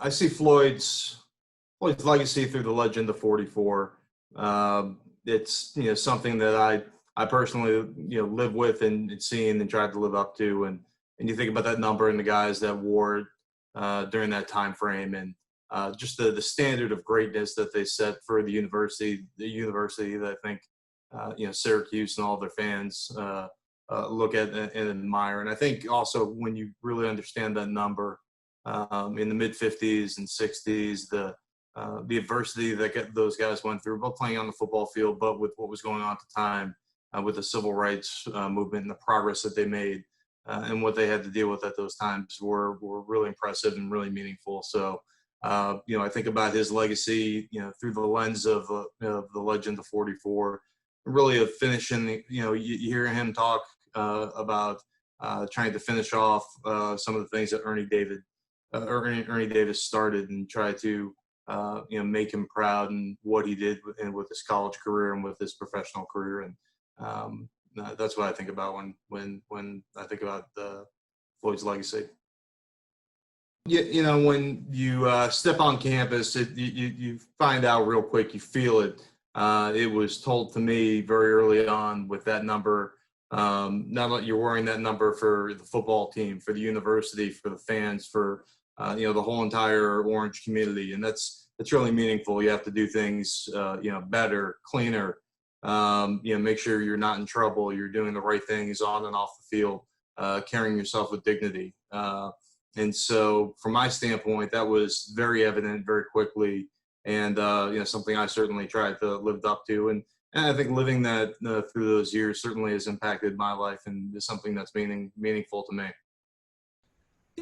I see Floyd's legacy through the legend of 44. It's something that I personally live with and seen and tried to live up to, and you think about that number and the guys that wore it during that time frame, and just the standard of greatness that they set for the university that I think Syracuse and all their fans look at and admire. And I think also when you really understand that number in the mid 50s and 60s, the adversity that those guys went through, both playing on the football field, but with what was going on at the time with the civil rights movement and the progress that they made and what they had to deal with at those times were really impressive and really meaningful. So, I think about his legacy, through the lens of the legend of 44, really of finishing, you hear him talk about trying to finish off some of the things that Ernie Davis started and try to, make him proud and what he did with his college career and with his professional career. And that's what I think about when I think about Floyd's legacy. Yeah, when you step on campus, you find out real quick, you feel it. It was told to me very early on with that number. Now that you're wearing that number for the football team, for the university, for the fans, for the whole entire Orange community, and that's really meaningful. You have to do things better, cleaner. Make sure you're not in trouble. You're doing the right things on and off the field, carrying yourself with dignity. And so, from my standpoint, that was very evident very quickly, and something I certainly tried to live up to. And I think living that through those years certainly has impacted my life and is something that's meaningful to me.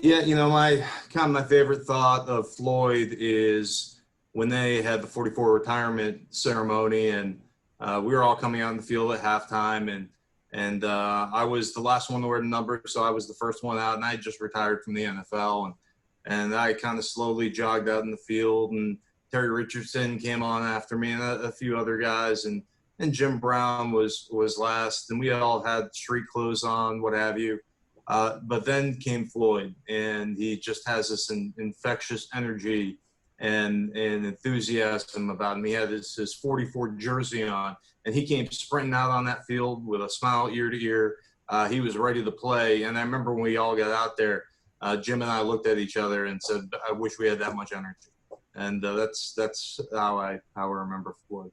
Yeah, my favorite thought of Floyd is when they had the 44 retirement ceremony, and we were all coming out in the field at halftime, and I was the last one to wear the number, so I was the first one out, and I had just retired from the NFL, and I kind of slowly jogged out in the field, and Terry Richardson came on after me, and a few other guys, and Jim Brown was last, and we all had street clothes on, what have you. But then came Floyd, and he just has this infectious energy and enthusiasm about him. He had his 44 jersey on, and he came sprinting out on that field with a smile ear to ear. He was ready to play. And I remember when we all got out there, Jim and I looked at each other and said, I wish we had that much energy. And that's how I remember Floyd.